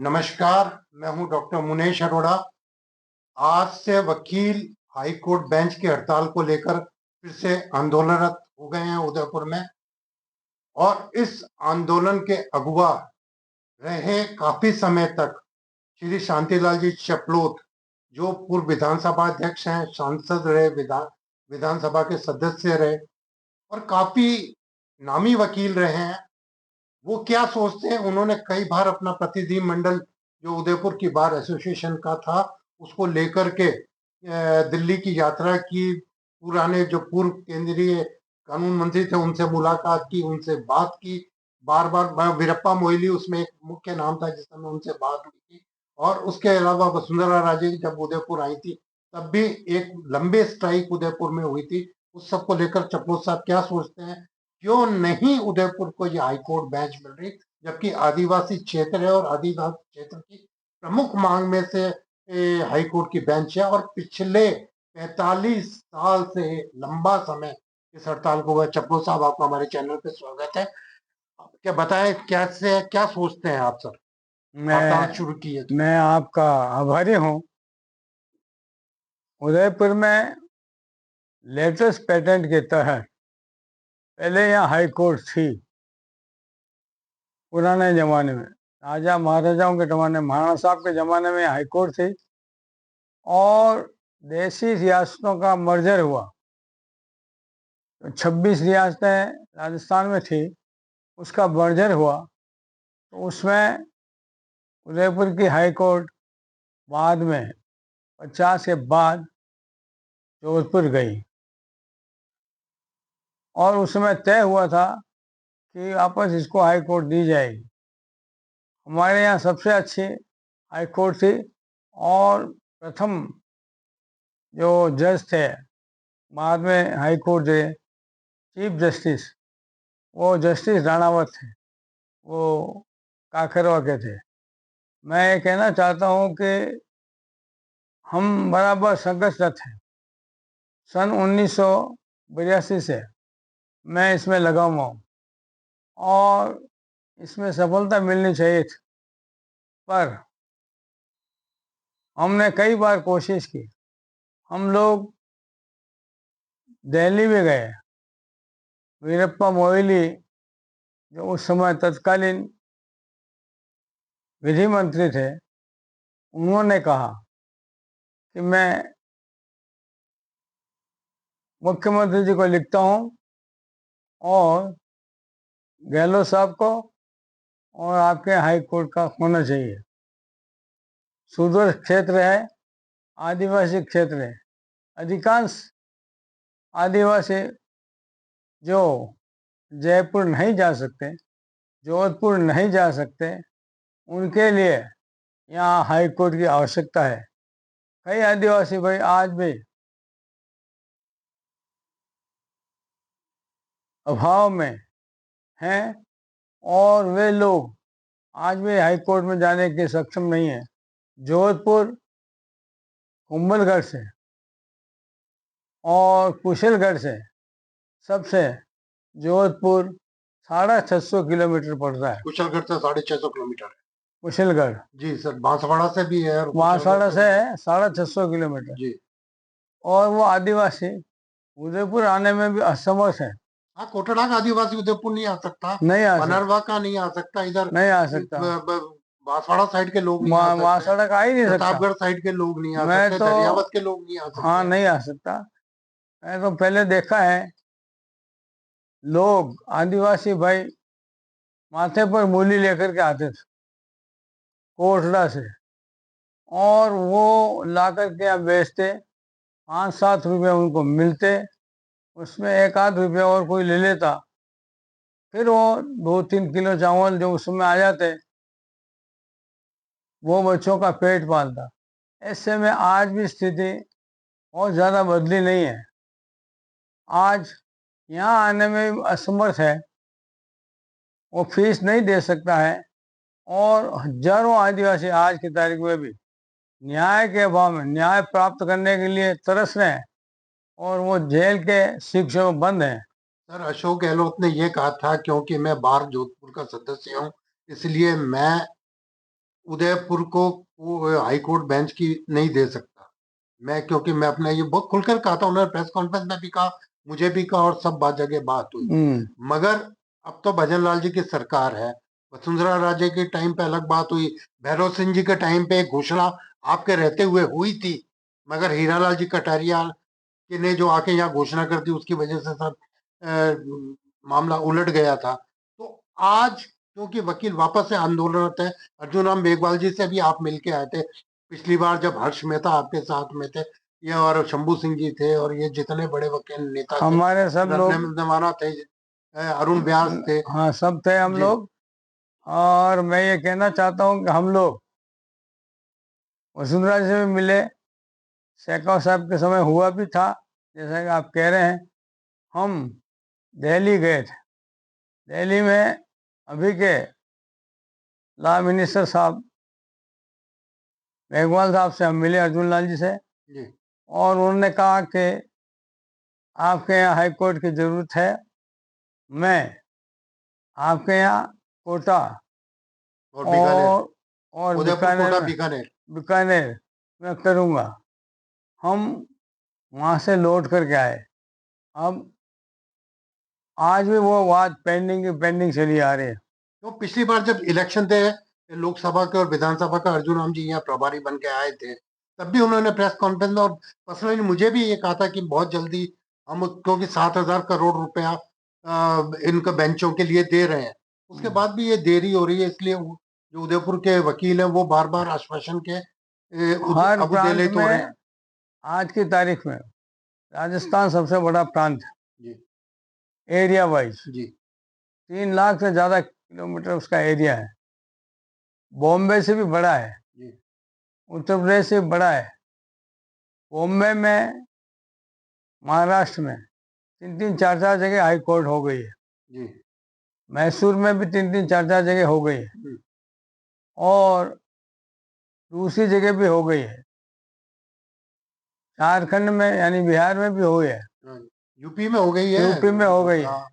नमस्कार, मैं हूं डॉक्टर मुनेश अरोड़ा। आज से वकील हाई कोर्ट बेंच की हड़ताल को लेकर फिर से आंदोलनरत हो गए हैं उदयपुर में। और इस आंदोलन के अगुवा रहे काफी समय तक श्री शांतिलाल जी चपलोत, जो पूर्व विधानसभा अध्यक्ष हैं, सांसद रहे, विधानसभा के सदस्य रहे और काफी नामी वकील रहे हैं। वो क्या सोचते हैं, उन्होंने कई बार अपना प्रतिनिधि मंडल जो उदयपुर की बार एसोसिएशन का था उसको लेकर के दिल्ली की यात्रा की। पुराने जो पूर्व केंद्रीय कानून मंत्री थे उनसे मुलाकात की, उनसे बात की। बार बार वीरप्पा मोइली उसमें एक मुख्य नाम था जिस समय उनसे बात हुई थी। और उसके अलावा वसुंधरा राजे जब उदयपुर आई थी तब भी एक लंबे स्ट्राइक उदयपुर में हुई थी। उस सब को लेकर चपलोत साहब क्या सोचते हैं, क्यों नहीं उदयपुर को ये हाईकोर्ट बेंच मिल रही, जबकि आदिवासी क्षेत्र है और आदिवासी क्षेत्र की प्रमुख मांग में से हाईकोर्ट की बेंच है। और पिछले 45 साल से लंबा समय इस हड़ताल को हुआ। चपलो साहब, आपका हमारे चैनल पे स्वागत है। क्या बताएं, कैसे क्या सोचते हैं आप सर, हड़ताल शुरू की है? मैं आपका आभारी हूँ। उदयपुर में लेटेस्ट पेटेंट के तहत पहले यहाँ हाई कोर्ट थी। पुराने ज़माने में राजा महाराजाओं के ज़माने, महाराणा साहब के ज़माने में हाई कोर्ट थी और देशी रियासतों का मर्जर हुआ। तो 26 रियासतें राजस्थान में थी, उसका मर्जर हुआ। तो उसमें उदयपुर की हाई कोर्ट बाद में 50 के बाद जोधपुर गई और उसमें तय हुआ था कि वापस इसको हाई कोर्ट दी जाएगी। हमारे यहाँ सबसे अच्छी हाई कोर्ट थी और प्रथम जो जज थे, बाद में हाई कोर्ट के चीफ जस्टिस, वो जस्टिस राणावत थे, वो काकरवा के थे। मैं ये कहना चाहता हूँ कि हम बराबर संघर्षरत हैं। सन 1982 से मैं इसमें लगा हुआ हूँ और इसमें सफलता मिलनी चाहिए थी, पर हमने कई बार कोशिश की। हम लोग दिल्ली में गए। वीरप्पा मोइली जो उस समय तत्कालीन विधि मंत्री थे, उन्होंने कहा कि मैं मुख्यमंत्री जी को लिखता हूँ और गहलोत साहब को, और आपके हाई कोर्ट का होना चाहिए। सुदूर क्षेत्र है, आदिवासी क्षेत्र है। अधिकांश आदिवासी जो जयपुर नहीं जा सकते, जोधपुर नहीं जा सकते, उनके लिए यहाँ हाई कोर्ट की आवश्यकता है। कई आदिवासी भाई आज भी अभाव में हैं और वे लोग आज भी हाई कोर्ट में जाने के सक्षम नहीं है। जोधपुर कुंभलगढ़ से और कुशलगढ़ से सबसे जोधपुर 650 किलोमीटर पड़ता है। कुशलगढ़ से 650 किलोमीटर है। कुशलगढ़ जी सर, बांसवाड़ा से भी है और बांसवाड़ा से है 650 किलोमीटर। जी। और वो आदिवासी उदयपुर आने में भी असमर्थ है। हाँ, कोटड़ा का आदिवासी उदयपुर नहीं आ सकता, नहीं आ सकता, बनरवा का नहीं आ सकता, इधर नहीं आ सकता, बांसवाड़ा साइड के लोग नहीं आ सकते, बांसवाड़ा का ही नहीं सकता, प्रतापगढ़ साइड के लोग नहीं आ मैं सकते, तो दरियावत के लोग नहीं आ सकते। हाँ नहीं आ सकता। मैं तो पहले देखा है, लोग आदिवासी भाई माथे पर मूली लेकर के आते थे कोटड़ा से और वो ला करके यहाँ बेचते। 5-7 रुपये उनको मिलते, उसमें 1-8 रुपये और कोई ले लेता। फिर वो 2-3 किलो चावल जो उसमें आ जाते, वो बच्चों का पेट पालता। ऐसे में आज भी स्थिति बहुत ज़्यादा बदली नहीं है। आज यहाँ आने में असमर्थ है, वो फीस नहीं दे सकता है और हजारों आदिवासी आज की तारीख में भी न्याय के अभाव में न्याय प्राप्त करने के लिए तरस रहे हैं और वो जेल के शिक्षकों बंद हैं। सर, अशोक गहलोत ने ये कहा था, क्योंकि मैं बार जोधपुर का सदस्य हूँ इसलिए मैं उदयपुर को वो हाई कोर्ट बेंच की नहीं दे सकता। मैं, क्योंकि मैं अपना ये बहुत खुलकर कहा था, उन्होंने प्रेस कॉन्फ्रेंस में भी कहा, मुझे भी कहा, और सब बात जगह बात हुई। मगर अब तो भजन लाल जी की सरकार है। वसुंधरा राजे के टाइम पे अलग बात हुई, भैरव सिंह जी के टाइम पे एक घोषणा आपके रहते हुए हुई थी, मगर हीरालाल जी कटारिया के ने जो आके यहाँ घोषणा कर दी, उसकी वजह से सब मामला उलट गया था। तो आज क्योंकि वकील वापस से आंदोलनरत है, अर्जुन राम मेघवाल जी से भी आप मिलके आए थे पिछली बार जब हर्ष मेहता आपके साथ में थे, ये और शंभू सिंह जी थे, और ये जितने बड़े वकील नेता थे, हमारे सब लोग नवाना थे, अरुण व्यास थे। हाँ सब थे हम जी लोग। और मैं ये कहना चाहता हूँ कि हम लोग वसुंधरा जी से भी मिले, शेखाव साहब के समय हुआ भी था, जैसा कि आप कह रहे हैं। हम दिल्ली गए थे, दिल्ली में अभी के लॉ मिनिस्टर साहब मेघवाल साहब से हम मिले, अर्जुन लाल जी से, जी और उन्होंने कहा कि आपके यहाँ हाई कोर्ट की जरूरत है, मैं आपके यहाँ कोटा और बीकानेर, और उदयपुर, बीकानेर कोटा, में बीकानेर। बीकानेर में करूँगा। हम वहाँ से लौट करके आए। अब आज भी वो बात पेंडिंग चली आ रही है। तो पिछली बार जब इलेक्शन थे लोकसभा के और विधानसभा का, अर्जुन राम जी यहाँ प्रभारी बन के आए थे, तब भी उन्होंने प्रेस कॉन्फ्रेंस में और पर्सनली मुझे भी ये कहा था कि बहुत जल्दी हम, क्योंकि 7,000 करोड़ रुपया इनका बेंचों के लिए दे रहे हैं, उसके बाद भी ये देरी हो रही है, इसलिए जो उदयपुर के वकील हैं वो बार बार आश्वासन के हर अब प्रांत देले तो रहे हैं। में आज की तारीख में राजस्थान सबसे बड़ा प्रांत है जी एरिया वाइज। जी 3 लाख से ज्यादा किलोमीटर उसका एरिया है। बॉम्बे से भी बड़ा है, जी उत्तर प्रदेश से भी बड़ा है। बॉम्बे में, महाराष्ट्र में 3-4 जगह हाई कोर्ट हो गई है। जी मैसूर में भी 3-4 जगह हो गई है, हम्म, और दूसरी जगह भी हो गई है। झारखंड में यानी बिहार में भी हुई है, हाँ, यूपी में हो गई है। यूपी में हो गई है। हाँ,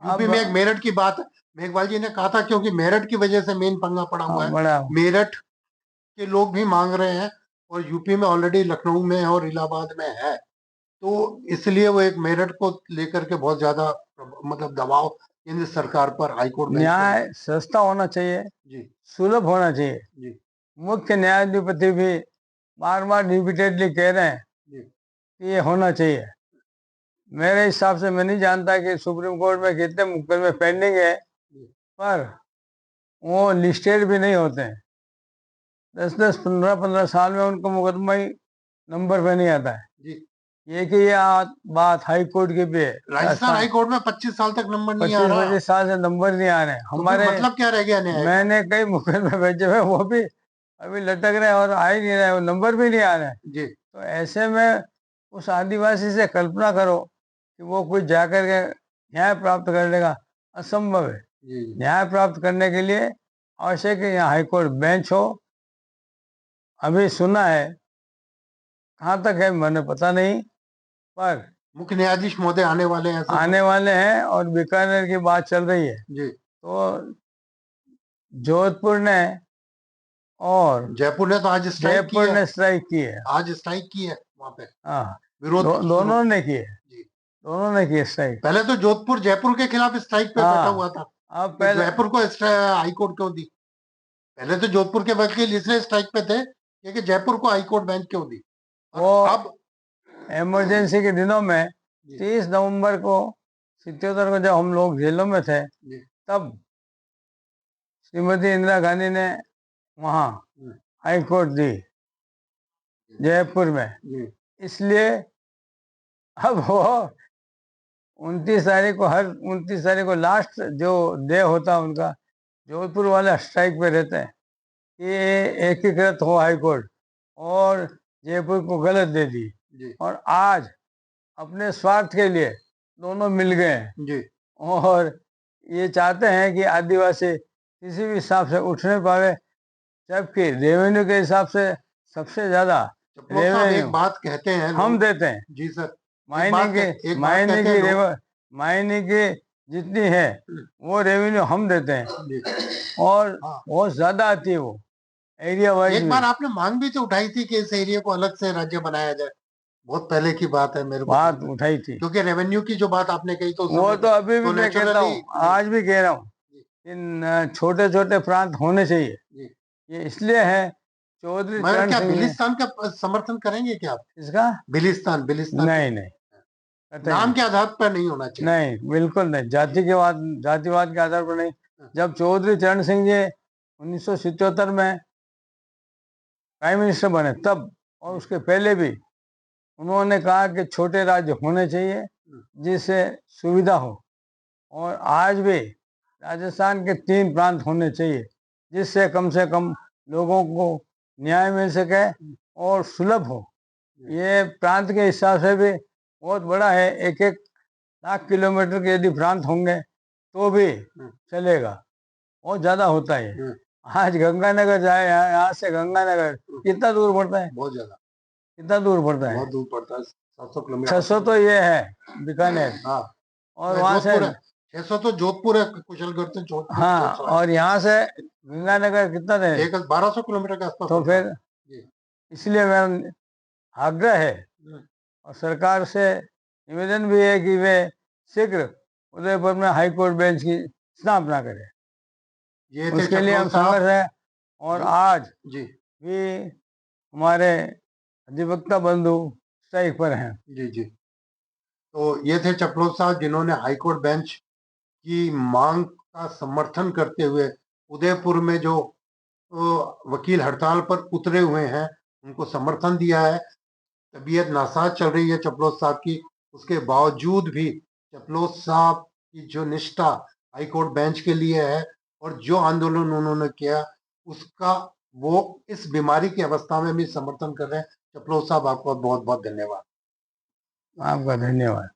यूपी अब में एक मेरठ की बात मेघवाल जी ने कहा था, क्योंकि मेरठ की वजह से मेन पंगा पड़ा हुआ है। बड़ा मेरठ के लोग भी मांग रहे हैं, और यूपी में ऑलरेडी लखनऊ में और इलाहाबाद में है, तो इसलिए वो एक मेरठ को लेकर के बहुत ज्यादा मतलब दबाव केंद्र सरकार पर, हाईकोर्ट बेंच पर। न्याय सस्ता होना चाहिए, जी सुलभ होना चाहिए। जी मुख्य न्यायाधिपति भी बार बार रिपीटेडली कह रहे हैं जी कि ये होना चाहिए। मेरे हिसाब से मैं नहीं जानता कि सुप्रीम कोर्ट में कितने मुकदमे पेंडिंग है, जी पर वो लिस्टेड भी नहीं होते हैं। 10-10, 15-15 साल में उनका मुकदमा ही नंबर पे नहीं आता है। जी ये कि ये बात हाई कोर्ट की भी है। राजस्थान हाई कोर्ट में 25 साल तक नंबर नहीं आ पच्चीस रहा, 25 साल से नंबर नहीं आ रहे हैं तो फिर हमारे। मतलब क्या रह गया न्याय का? मैंने कई मुकदमे भेजे हुए, वो भी अभी लटक रहे हैं और आ ही नहीं रहे, वो नंबर भी नहीं आ रहे हैं। जी तो ऐसे में उस आदिवासी से कल्पना करो कि वो कुछ जाकर के न्याय प्राप्त कर लेगा, असंभव है। जी न्याय प्राप्त करने के लिए आवश्यक है यहाँ हाईकोर्ट बेंच हो। अभी सुना है, कहाँ तक है मैंने पता नहीं, पर मुख्य न्यायाधीश महोदय आने वाले हैं, ऐसा आने वाले हैं और बीकानेर की बात चल रही है। जी तो जोधपुर ने और जयपुर ने तो आज स्ट्राइक की जयपुर है, ने स्ट्राइक की है। आज स्ट्राइक की है वहां पे, हाँ, विरोध दोनों ने किए, जी दोनों ने किए स्ट्राइक। पहले तो जोधपुर जयपुर के खिलाफ स्ट्राइक पे बैठा हुआ हाँ, था, अब तो पहले जयपुर को हाईकोर्ट क्यों दी? पहले तो जोधपुर के वकील इसलिए स्ट्राइक पे थे क्योंकि जयपुर को हाईकोर्ट बेंच क्यों दी, और वो अब इमरजेंसी के दिनों में जी 30 नवंबर को 77 को जब हम लोग जेलों में थे, जी तब श्रीमती इंदिरा गांधी ने वहाँ जी हाई कोर्ट दी जयपुर में। जी इसलिए अब वो 29 तारीख को, हर 29 तारीख को लास्ट जो डे होता है उनका, जोधपुर वाले स्ट्राइक पे रहते हैं कि ये एकीकृत हो हाई कोर्ट, और जयपुर को गलत दे दी। जी और आज अपने स्वार्थ के लिए दोनों मिल गए हैं, जी और ये चाहते हैं कि आदिवासी किसी भी हिसाब से उठ नहीं पावे, जबकि रेवेन्यू के हिसाब से सबसे ज्यादा चपलोक साहब एक रेवेन्यू बात कहते हैं हम लोग, देते हैं। जी सर, एक बात मायने कहते हैं की लोग, मायने की जितनी है वो रेवेन्यू हम देते हैं, जी और हाँ बहुत ज्यादा आती है वो। एरिया वाइज एक भी। बार आपने मांग भी तो उठाई थी कि इस एरिया को अलग से राज्य बनाया जाए, बहुत पहले की बात है, मेरे को बात ध्यान है। उठाई थी, क्योंकि रेवेन्यू की जो बात आपने कही तो उस वो समय तो अभी भी तो मैं कहता नेचुरली हूँ, आज भी कह रहा हूँ, जी इन छोटे छोटे प्रांत होने चाहिए। जी। ये इसलिए है, चौधरी मगर चरण क्या सिंह ने बिलिस्तान का समर्थन करेंगे क्या आप? इसका, बिलिस्तान बिलिस्तान नहीं नहीं, कतई नाम नहीं, के आधार पर नहीं होना चाहिए। नहीं बिल्कुल नहीं, जाति के बाद, जातिवाद के आधार पर नहीं। जब चौधरी चरण सिंह जी 1977 में प्राइम मिनिस्टर बने तब, और उसके पहले भी उन्होंने कहा कि छोटे राज्य होने चाहिए जिससे सुविधा हो। और आज भी राजस्थान के 3 प्रांत होने चाहिए जिससे कम से कम लोगों को न्याय मिल सके और सुलभ हो। ये प्रांत के हिसाब से भी बहुत बड़ा है, 1-1 लाख किलोमीटर के यदि प्रांत होंगे तो भी चलेगा, बहुत ज्यादा होता है। आज गंगानगर जाए, यहाँ से गंगानगर कितना दूर पड़ता है? बहुत ज्यादा, कितना दूर पड़ता है? बहुत दूर पड़ता है, 700 किलोमीटर। 600 तो ये है बीकानेर, हाँ, और वहां से, जोधपुर है, 600 तो जोधपुर है, कुशलगढ़ से जोधपुर हाँ, बहुत सारा और यहाँ से गंगानगर कितना है? है। 1200 किलोमीटर के आसपास तो पड़ता है। फिर जी इसलिए मेरा आग्रह है और सरकार से निवेदन भी है कि वे शीघ्र उदयपुर में हाई कोर्ट बेंच की स्थापना करें। ये थे उसके लिए हम चपलोद साहब संघर्ष है, और जी आज जी भी हमारे अधिवक्ता बंधु स्ट्राइक पर हैं। जी जी। तो ये थे चपलोद साहब जिन्होंने हाईकोर्ट बेंच की मांग का समर्थन करते हुए उदयपुर में जो वकील हड़ताल पर उतरे हुए हैं उनको समर्थन दिया है। तबीयत नासाज चल रही है चपलोद साहब की, उसके बावजूद भी चपलोद साहब की जो निष्ठा हाईकोर्ट बेंच के लिए है और जो आंदोलन उन्होंने किया उसका वो इस बीमारी की अवस्था में भी समर्थन कर रहे हैं। चपलोद साहब आपका बहुत बहुत धन्यवाद। आपका धन्यवाद।